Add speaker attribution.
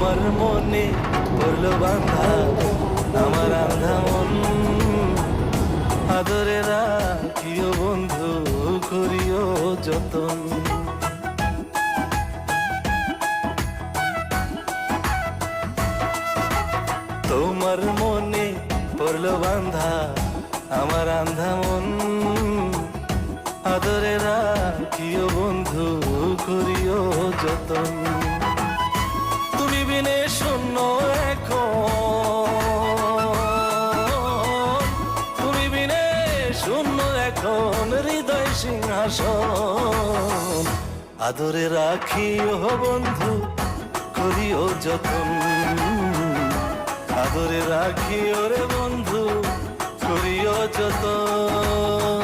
Speaker 1: তোমার মনে পড়লো বান্ধা আমার আন্ধা মন, আদরে রাখিও বন্ধু করিও যতন। তোমার মনে পড়লো বান্ধা আমার আন্ধা মন, আদরে রাখিও বন্ধু করিও যতন। তুমি বিনে শূন্য এখন, তুমি বিনে শূন্য এখন হৃদয় সিংহাসন, আদরে রাখিও বন্ধু করিও যতন, আদরে রাখিও রে বন্ধু করিও যতন।